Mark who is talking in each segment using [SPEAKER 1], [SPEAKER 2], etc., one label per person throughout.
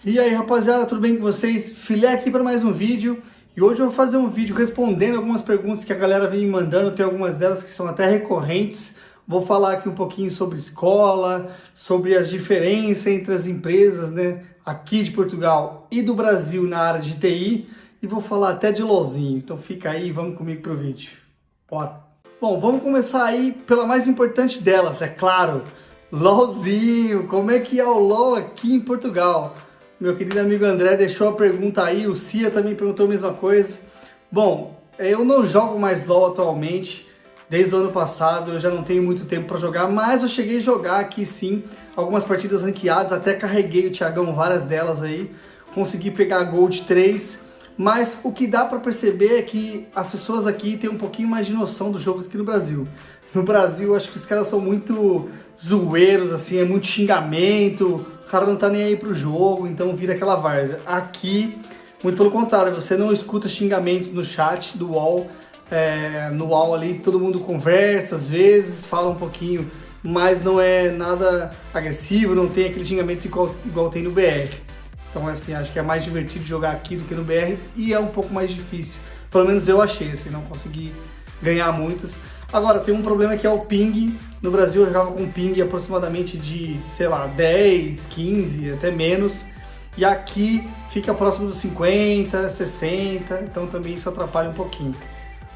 [SPEAKER 1] E aí rapaziada, tudo bem com vocês? Filé aqui para mais um vídeo. E hoje eu vou fazer um vídeo respondendo algumas perguntas que a galera vem me mandando. Tem algumas delas que são até recorrentes. Vou falar aqui um pouquinho sobre escola, sobre as diferenças entre as empresas, né, aqui de Portugal e do Brasil na área de TI. E vou falar até de LOLzinho. Então fica aí, vamos comigo pro vídeo. Bora! Bom, vamos começar aí pela mais importante delas, é claro. LOLzinho, como é que é o LOL aqui em Portugal? Meu querido amigo André deixou a pergunta aí, o Cia também perguntou a mesma coisa. Bom, eu não jogo mais LOL atualmente, desde o ano passado, eu já não tenho muito tempo para jogar, mas eu cheguei a jogar aqui sim, algumas partidas ranqueadas, até carreguei o Thiagão, várias delas aí, consegui pegar a Gold 3, mas o que dá para perceber é que as pessoas aqui têm um pouquinho mais de noção do jogo do que no Brasil. No Brasil, acho que os caras são muito zoeiros, assim, é muito xingamento, o cara não tá nem aí pro jogo, então vira aquela várzea. Aqui, muito pelo contrário, você não escuta xingamentos no chat do UOL, no UOL ali todo mundo conversa, às vezes, fala um pouquinho, mas não é nada agressivo, não tem aquele xingamento igual tem no BR. Então, assim, acho que é mais divertido jogar aqui do que no BR e é um pouco mais difícil. Pelo menos eu achei, assim, não consegui ganhar muitas. Agora, tem um problema que é o ping. No Brasil eu jogava com ping aproximadamente de, sei lá, 10, 15, até menos. E aqui fica próximo dos 50, 60, então também isso atrapalha um pouquinho.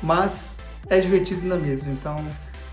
[SPEAKER 1] Mas é divertido na mesma, então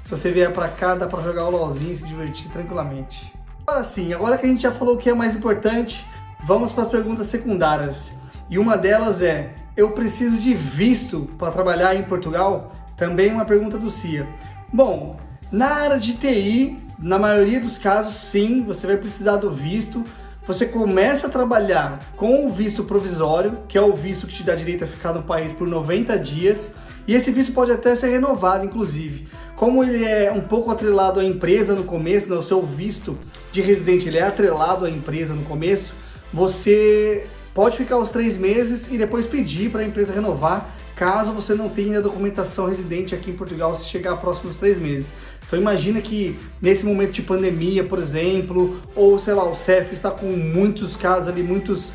[SPEAKER 1] se você vier pra cá dá pra jogar o LOLzinho e se divertir tranquilamente. Agora sim, agora que a gente já falou o que é mais importante, vamos para as perguntas secundárias. E uma delas é, eu preciso de visto para trabalhar em Portugal? Também uma pergunta do Cia. Bom, na área de TI, na maioria dos casos, sim, você vai precisar do visto. Você começa a trabalhar com o visto provisório, que é o visto que te dá direito a ficar no país por 90 dias. E esse visto pode até ser renovado, inclusive. Como ele é um pouco atrelado à empresa no começo, né, o seu visto de residente ele é atrelado à empresa no começo, você pode ficar os 3 meses e depois pedir para a empresa renovar, caso você não tenha documentação residente aqui em Portugal se chegar próximo dos 3 meses. Então imagina que nesse momento de pandemia, por exemplo, ou sei lá, o CEF está com muitos casos ali, muitos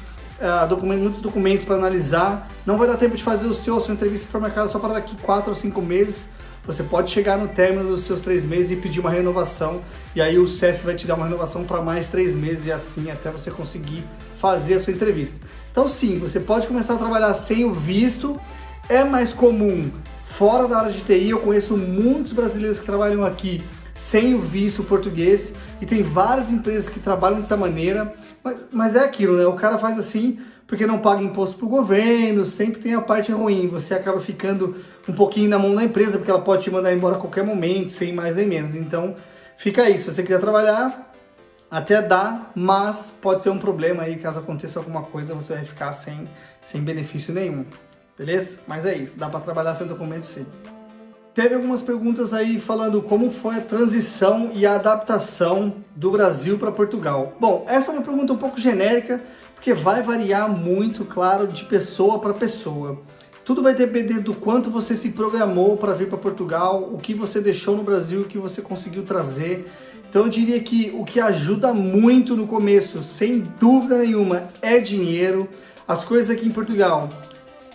[SPEAKER 1] documentos para analisar, não vai dar tempo de fazer a sua entrevista for marcada só para daqui 4 ou 5 meses, você pode chegar no término dos seus 3 meses e pedir uma renovação, e aí o CEF vai te dar uma renovação para mais 3 meses e assim até você conseguir fazer a sua entrevista. Então sim, você pode começar a trabalhar sem o visto. É mais comum fora da área de TI, eu conheço muitos brasileiros que trabalham aqui sem o visto português e tem várias empresas que trabalham dessa maneira, mas é aquilo, né? O cara faz assim porque não paga imposto para o governo, sempre tem a parte ruim, você acaba ficando um pouquinho na mão da empresa porque ela pode te mandar embora a qualquer momento, sem mais nem menos. Então fica aí, se você quiser trabalhar, até dá, mas pode ser um problema aí, caso aconteça alguma coisa, você vai ficar sem benefício nenhum. Beleza? Mas é isso, dá para trabalhar sem documento sim. Teve algumas perguntas aí falando como foi a transição e a adaptação do Brasil para Portugal. Bom, essa é uma pergunta um pouco genérica, porque vai variar muito, claro, de pessoa para pessoa. Tudo vai depender do quanto você se programou para vir para Portugal, o que você deixou no Brasil, o que você conseguiu trazer. Então eu diria que o que ajuda muito no começo, sem dúvida nenhuma, é dinheiro. As coisas aqui em Portugal,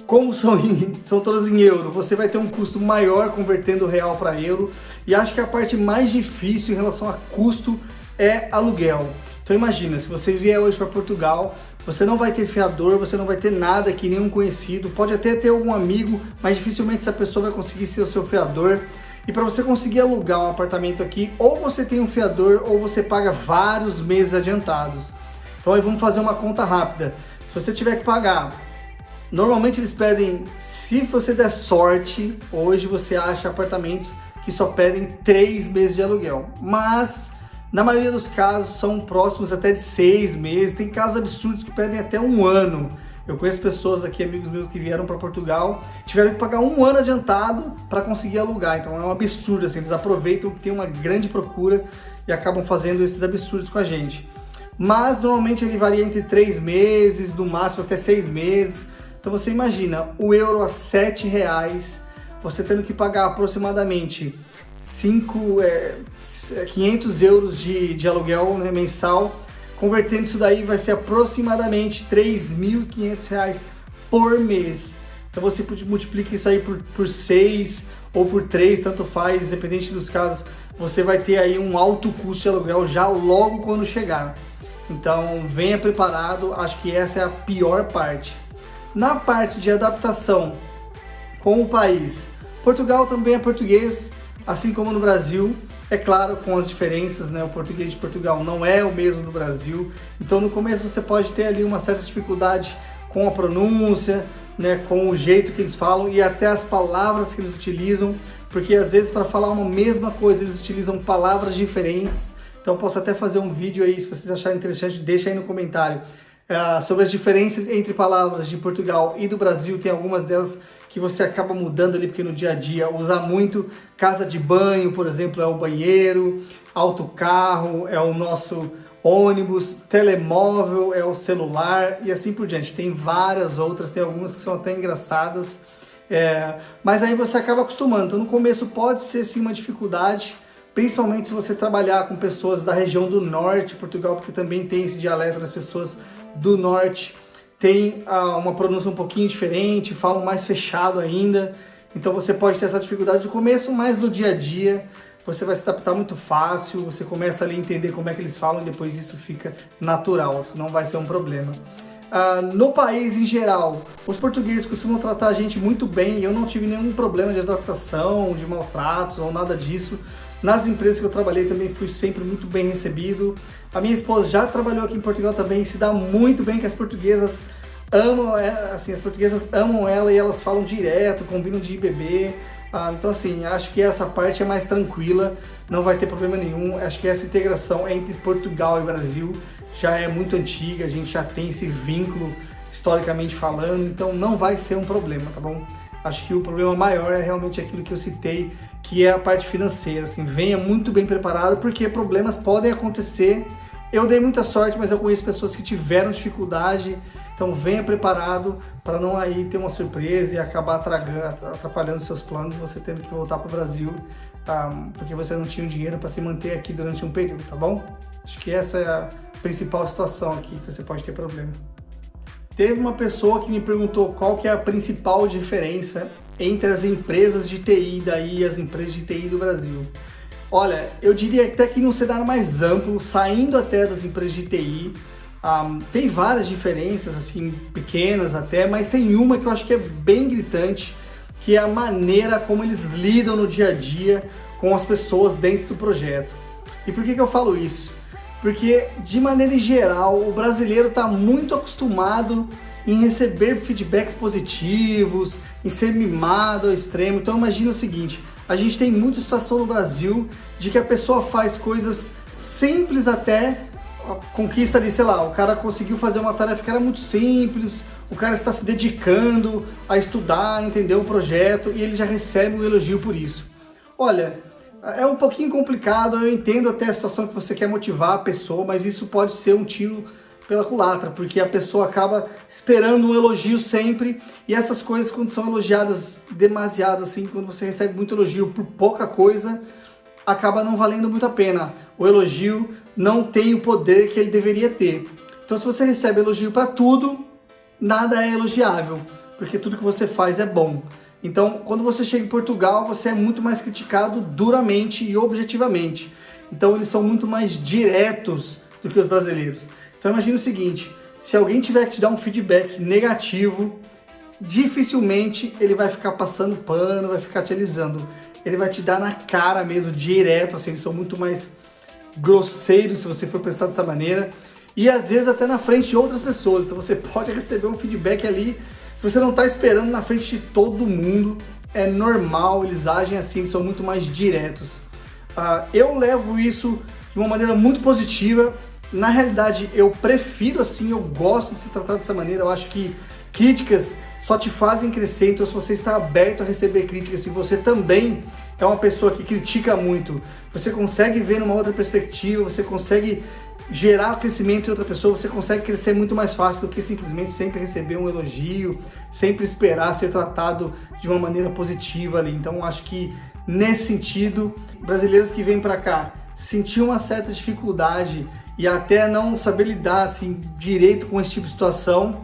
[SPEAKER 1] como são todas em euro, você vai ter um custo maior convertendo real para euro. E acho que a parte mais difícil em relação a custo é aluguel. Então imagina, se você vier hoje para Portugal, você não vai ter fiador, você não vai ter nada aqui, nenhum conhecido. Pode até ter algum amigo, mas dificilmente essa pessoa vai conseguir ser o seu fiador. E para você conseguir alugar um apartamento aqui, ou você tem um fiador, ou você paga vários meses adiantados. Então aí vamos fazer uma conta rápida. Se você tiver que pagar, normalmente eles pedem, se você der sorte, hoje você acha apartamentos que só pedem 3 meses de aluguel. Mas, na maioria dos casos, são próximos até de 6 meses. Tem casos absurdos que pedem até 1 ano. Eu conheço pessoas aqui, amigos meus que vieram para Portugal, tiveram que pagar 1 ano adiantado para conseguir alugar. Então é um absurdo, assim, eles aproveitam que tem uma grande procura e acabam fazendo esses absurdos com a gente. Mas, normalmente, ele varia entre 3 meses, no máximo até 6 meses. Então você imagina, o euro a R$7, você tendo que pagar aproximadamente 500 euros de aluguel, né, mensal, Convertendo isso daí vai ser aproximadamente R$3.500 por mês. Então você multiplica isso aí por 6 ou por 3, tanto faz, independente dos casos, você vai ter aí um alto custo de aluguel já logo quando chegar. Então venha preparado, acho que essa é a pior parte. Na parte de adaptação com o país, Portugal também é português, assim como no Brasil, é claro, com as diferenças, né? O português de Portugal não é o mesmo do Brasil, então no começo você pode ter ali uma certa dificuldade com a pronúncia, né? Com o jeito que eles falam e até as palavras que eles utilizam, porque às vezes para falar uma mesma coisa eles utilizam palavras diferentes. Então posso até fazer um vídeo aí, se vocês acharem interessante, deixa aí no comentário sobre as diferenças entre palavras de Portugal e do Brasil. Tem algumas delas que você acaba mudando ali, porque no dia a dia usa muito. Casa de banho, por exemplo, é o banheiro, autocarro é o nosso ônibus, telemóvel é o celular e assim por diante. Tem várias outras, tem algumas que são até engraçadas, mas aí você acaba acostumando. Então no começo pode ser sim uma dificuldade, principalmente se você trabalhar com pessoas da região do norte de Portugal, porque também tem esse dialeto das pessoas do norte. Tem uma pronúncia um pouquinho diferente, falam mais fechado ainda, então você pode ter essa dificuldade no começo, mas no dia a dia você vai se adaptar muito fácil, você começa ali a entender como é que eles falam e depois isso fica natural, não vai ser um problema. No país em geral, os portugueses costumam tratar a gente muito bem, eu não tive nenhum problema de adaptação, de maltratos ou nada disso. Nas empresas que eu trabalhei também fui sempre muito bem recebido. A minha esposa já trabalhou aqui em Portugal também e se dá muito bem, que as portuguesas amam, as portuguesas amam ela e elas falam direto, combinam de ir beber. Então assim, acho que essa parte é mais tranquila, não vai ter problema nenhum. Acho que essa integração entre Portugal e Brasil já é muito antiga, a gente já tem esse vínculo historicamente falando, então não vai ser um problema, tá bom? Acho que o problema maior é realmente aquilo que eu citei, que é a parte financeira. Assim, venha muito bem preparado, porque problemas podem acontecer. Eu dei muita sorte, mas eu conheço pessoas que tiveram dificuldade, então venha preparado para não aí ter uma surpresa e acabar atrapalhando seus planos, você tendo que voltar para o Brasil, porque você não tinha o dinheiro para se manter aqui durante um período, tá bom? Acho que essa é a principal situação aqui que você pode ter problema. Teve uma pessoa que me perguntou qual que é a principal diferença entre as empresas de TI daí e as empresas de TI do Brasil. Olha, eu diria até que num cenário mais amplo, saindo até das empresas de TI, tem várias diferenças, assim, pequenas até, mas tem uma que eu acho que é bem gritante, que é a maneira como eles lidam no dia a dia com as pessoas dentro do projeto. E por que eu falo isso? Porque, de maneira geral, o brasileiro está muito acostumado em receber feedbacks positivos, em ser mimado ao extremo. Então imagina o seguinte, a gente tem muita situação no Brasil de que a pessoa faz coisas simples até, conquista ali, sei lá, o cara conseguiu fazer uma tarefa que era muito simples, o cara está se dedicando a estudar, entender o projeto e ele já recebe um elogio por isso. Olha, é um pouquinho complicado, eu entendo até a situação que você quer motivar a pessoa, mas isso pode ser um tiro pela culatra, porque a pessoa acaba esperando um elogio sempre, e essas coisas, quando são elogiadas demasiado, assim, quando você recebe muito elogio por pouca coisa, acaba não valendo muito a pena. O elogio não tem o poder que ele deveria ter. Então se você recebe elogio para tudo, nada é elogiável, porque tudo que você faz é bom. Então, quando você chega em Portugal, você é muito mais criticado duramente e objetivamente. Então, eles são muito mais diretos do que os brasileiros. Então, imagina o seguinte, se alguém tiver que te dar um feedback negativo, dificilmente ele vai ficar passando pano, vai ficar te alisando. Ele vai te dar na cara mesmo, direto, assim, eles são muito mais grosseiros se você for pensar dessa maneira. E às vezes até na frente de outras pessoas. Então, você pode receber um feedback ali, você não está esperando na frente de todo mundo, é normal, eles agem assim, são muito mais diretos. Eu levo isso de uma maneira muito positiva, na realidade eu prefiro assim, eu gosto de se tratar dessa maneira, eu acho que críticas só te fazem crescer, então se você está aberto a receber críticas, se você também é uma pessoa que critica muito, você consegue ver numa outra perspectiva, você consegue gerar crescimento em outra pessoa, você consegue crescer muito mais fácil do que simplesmente sempre receber um elogio, sempre esperar ser tratado de uma maneira positiva ali. Então acho que nesse sentido, brasileiros que vêm para cá sentiam uma certa dificuldade e até não saber lidar assim, direito com esse tipo de situação,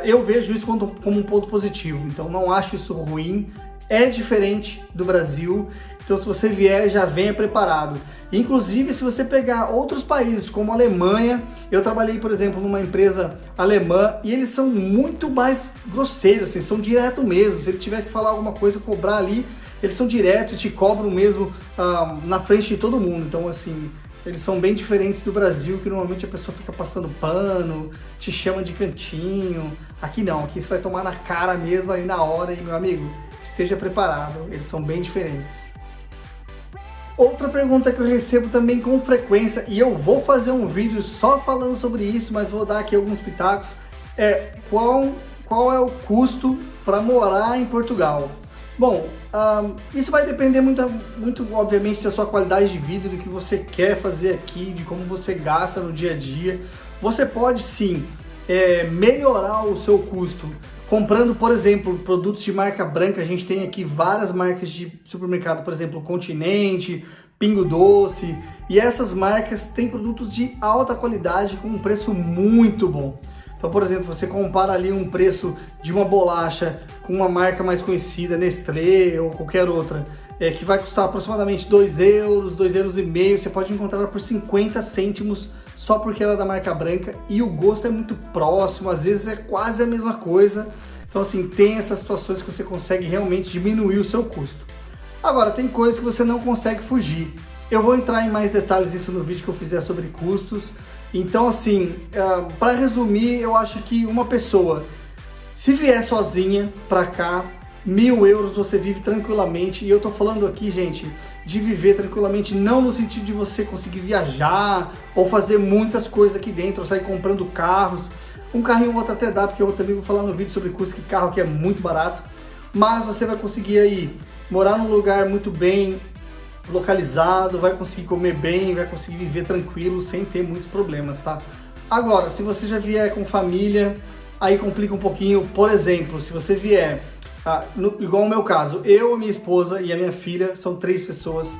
[SPEAKER 1] eu vejo isso como um ponto positivo. Então não acho isso ruim, é diferente do Brasil, então se você vier já venha preparado. Inclusive se você pegar outros países como a Alemanha, eu trabalhei por exemplo numa empresa alemã e eles são muito mais grosseiros, assim, são direto mesmo. Se ele tiver que falar alguma coisa, cobrar ali, eles são diretos, te cobram mesmo na frente de todo mundo. Então assim, eles são bem diferentes do Brasil, que normalmente a pessoa fica passando pano, te chama de cantinho. Aqui não, aqui você vai tomar na cara mesmo ali na hora e meu amigo, esteja preparado, eles são bem diferentes. Outra pergunta que eu recebo também com frequência, e eu vou fazer um vídeo só falando sobre isso, mas vou dar aqui alguns pitacos, é qual é o custo para morar em Portugal? Bom, isso vai depender muito obviamente da sua qualidade de vida, do que você quer fazer aqui, de como você gasta no dia a dia. Você pode sim melhorar o seu custo comprando, por exemplo, produtos de marca branca. A gente tem aqui várias marcas de supermercado, por exemplo, Continente, Pingo Doce, e essas marcas têm produtos de alta qualidade com um preço muito bom. Então, por exemplo, você compara ali um preço de uma bolacha com uma marca mais conhecida, Nestlé ou qualquer outra, que vai custar aproximadamente 2 euros, 2,5 euros, você pode encontrar ela por 50 cêntimos só porque ela é da marca branca e o gosto é muito próximo, às vezes é quase a mesma coisa. Então assim, tem essas situações que você consegue realmente diminuir o seu custo. Agora, tem coisas que você não consegue fugir. Eu vou entrar em mais detalhes isso no vídeo que eu fizer sobre custos. Então assim, para resumir, eu acho que uma pessoa, se vier sozinha para cá, 1.000 euros você vive tranquilamente. E eu tô falando aqui, gente, de viver tranquilamente, não no sentido de você conseguir viajar ou fazer muitas coisas aqui dentro, ou sair comprando carros. Um carrinho ou outro até dá, porque eu também vou falar no vídeo sobre custo que carro que é muito barato. Mas você vai conseguir aí morar num lugar muito bem localizado, vai conseguir comer bem, vai conseguir viver tranquilo, sem ter muitos problemas, tá? Agora, se você já vier com família, aí complica um pouquinho. Por exemplo, se você vier, igual o meu caso, eu, a minha esposa e a minha filha, são 3 pessoas,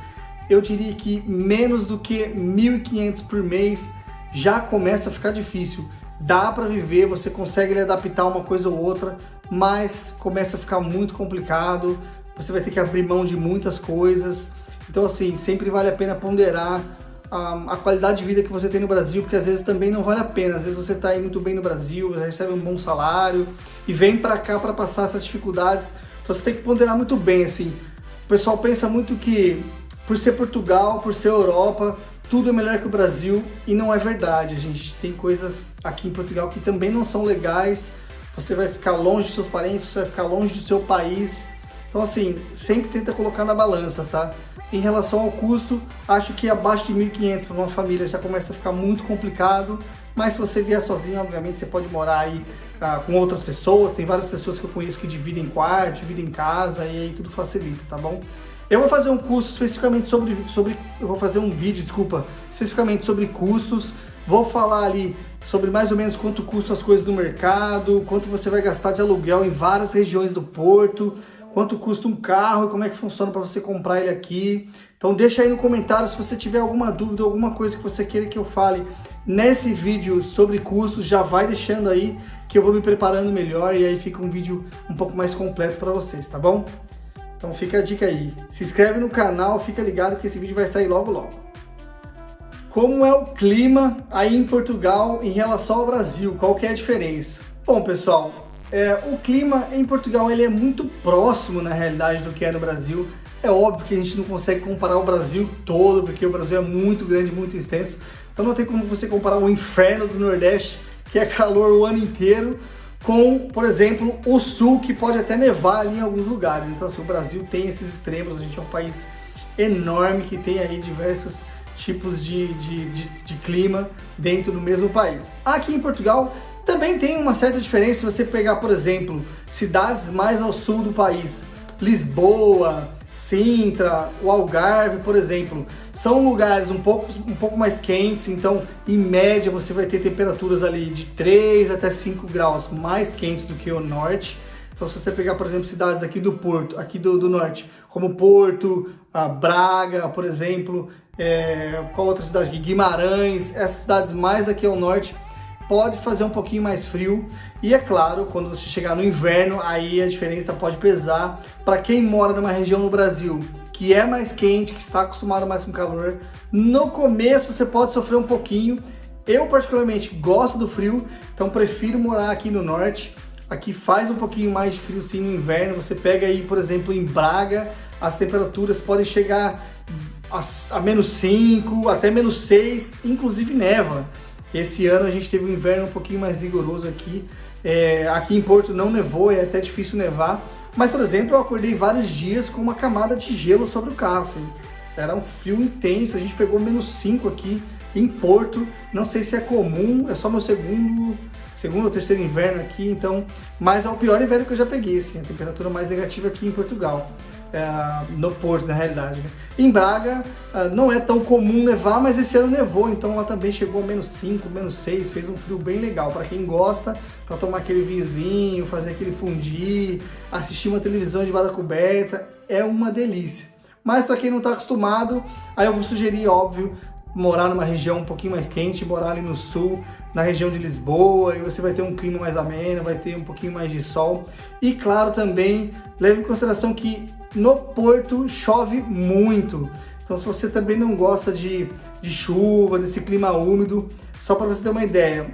[SPEAKER 1] eu diria que menos do que 1.500 por mês já começa a ficar difícil. Dá para viver, você consegue adaptar uma coisa ou outra, mas começa a ficar muito complicado, você vai ter que abrir mão de muitas coisas. Então assim, sempre vale a pena ponderar a qualidade de vida que você tem no Brasil, porque às vezes também não vale a pena. Às vezes você está aí muito bem no Brasil, você recebe um bom salário e vem para cá para passar essas dificuldades. Então você tem que ponderar muito bem, assim. O pessoal pensa muito que por ser Portugal, por ser Europa, tudo é melhor que o Brasil, e não é verdade. A gente tem coisas aqui em Portugal que também não são legais. Você vai ficar longe dos seus parentes, você vai ficar longe do seu país. Então assim, sempre tenta colocar na balança, tá? Em relação ao custo, acho que abaixo de 1.500 para uma família já começa a ficar muito complicado, mas se você vier sozinho, obviamente você pode morar aí com outras pessoas. Tem várias pessoas que eu conheço que dividem quarto, dividem casa, e aí tudo facilita, tá bom? Eu vou fazer um curso especificamente eu vou fazer um vídeo, desculpa, especificamente sobre custos. Vou falar ali sobre mais ou menos quanto custam as coisas no mercado, quanto você vai gastar de aluguel em várias regiões do Porto, quanto custa um carro e como é que funciona para você comprar ele aqui. Então deixa aí no comentário se você tiver alguma dúvida, alguma coisa que você queira que eu fale nesse vídeo sobre custos, já vai deixando aí que eu vou me preparando melhor e aí fica um vídeo um pouco mais completo para vocês, tá bom? Então fica a dica aí, se inscreve no canal, fica ligado que esse vídeo vai sair logo logo. Como é o clima aí em Portugal em relação ao Brasil? Qual que é a diferença? Bom pessoal, o clima em Portugal ele é muito próximo na realidade do que é no Brasil. É óbvio que a gente não consegue comparar o Brasil todo, porque o Brasil é muito grande, muito extenso. Então não tem como você comparar o inferno do Nordeste, que é calor o ano inteiro, com, por exemplo, o Sul, que pode até nevar ali em alguns lugares. Então assim, o Brasil tem esses extremos, a gente é um país enorme que tem aí diversos tipos de clima dentro do mesmo país. Aqui em Portugal também tem uma certa diferença se você pegar, por exemplo, cidades mais ao sul do país, Lisboa, Sintra, o Algarve, por exemplo, são lugares um pouco mais quentes. Então, em média, você vai ter temperaturas ali de 3 até 5 graus mais quentes do que o norte. Então, se você pegar, por exemplo, cidades aqui do Porto, aqui do norte, como Porto, Braga, por exemplo, qual outra cidade aqui? Guimarães, essas cidades mais aqui ao norte, pode fazer um pouquinho mais frio. E é claro, quando você chegar no inverno, aí a diferença pode pesar. Para quem mora numa região no Brasil que é mais quente, que está acostumado mais com calor, no começo você pode sofrer um pouquinho. Eu particularmente gosto do frio, então prefiro morar aqui no norte. Aqui faz um pouquinho mais de frio sim no inverno. Você pega aí, por exemplo, em Braga, as temperaturas podem chegar a -5, até -6, inclusive neva. Esse ano a gente teve um inverno um pouquinho mais rigoroso aqui. Aqui em Porto não nevou, é até difícil nevar. Mas, por exemplo, eu acordei vários dias com uma camada de gelo sobre o carro, assim. Era um frio intenso, a gente pegou -5 aqui em Porto. Não sei se é comum, é só meu segundo ou terceiro inverno aqui, então... Mas é o pior inverno que eu já peguei, assim, a temperatura mais negativa aqui em Portugal. No Porto, na realidade, né? Em Braga não é tão comum nevar, mas esse ano nevou, então lá também chegou a -5, -6, fez um frio bem legal para quem gosta, para tomar aquele vinhozinho, fazer aquele fondue, assistir uma televisão de da coberta, é uma delícia. Mas para quem não está acostumado, aí eu vou sugerir, óbvio, morar numa região um pouquinho mais quente, morar ali no sul, na região de Lisboa, e você vai ter um clima mais ameno, vai ter um pouquinho mais de sol. E claro, também leve em consideração que no Porto chove muito, então se você também não gosta de chuva, desse clima úmido, só para você ter uma ideia,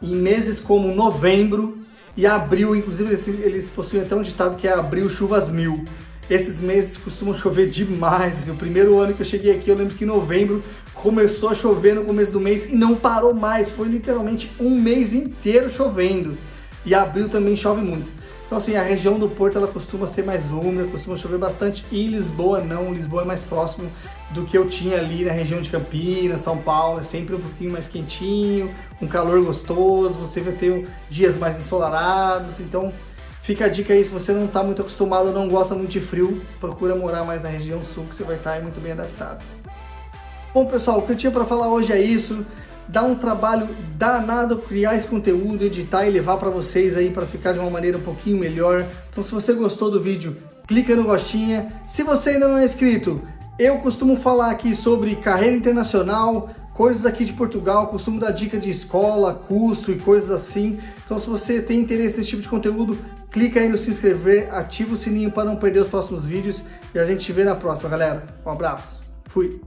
[SPEAKER 1] em meses como novembro e abril, inclusive eles possuem até um ditado que é abril chuvas mil. Esses meses costumam chover demais, assim. O primeiro ano que eu cheguei aqui, eu lembro que em novembro começou a chover no começo do mês e não parou mais, foi literalmente um mês inteiro chovendo. E abril também chove muito. Então assim, a região do Porto ela costuma ser mais úmida, costuma chover bastante, e Lisboa não, Lisboa é mais próximo do que eu tinha ali na região de Campinas, São Paulo, é sempre um pouquinho mais quentinho, um calor gostoso, você vai ter dias mais ensolarados, então fica a dica aí, se você não está muito acostumado ou não gosta muito de frio, procura morar mais na região sul que você vai estar muito bem adaptado. Bom pessoal, o que eu tinha para falar hoje é isso. Dá um trabalho danado criar esse conteúdo, editar e levar para vocês aí para ficar de uma maneira um pouquinho melhor. Então se você gostou do vídeo, clica no gostinha. Se você ainda não é inscrito, eu costumo falar aqui sobre carreira internacional, coisas aqui de Portugal, costumo dar dica de escola, custo e coisas assim. Então se você tem interesse nesse tipo de conteúdo, clica aí no se inscrever, ativa o sininho para não perder os próximos vídeos e a gente se vê na próxima, galera. Um abraço, fui!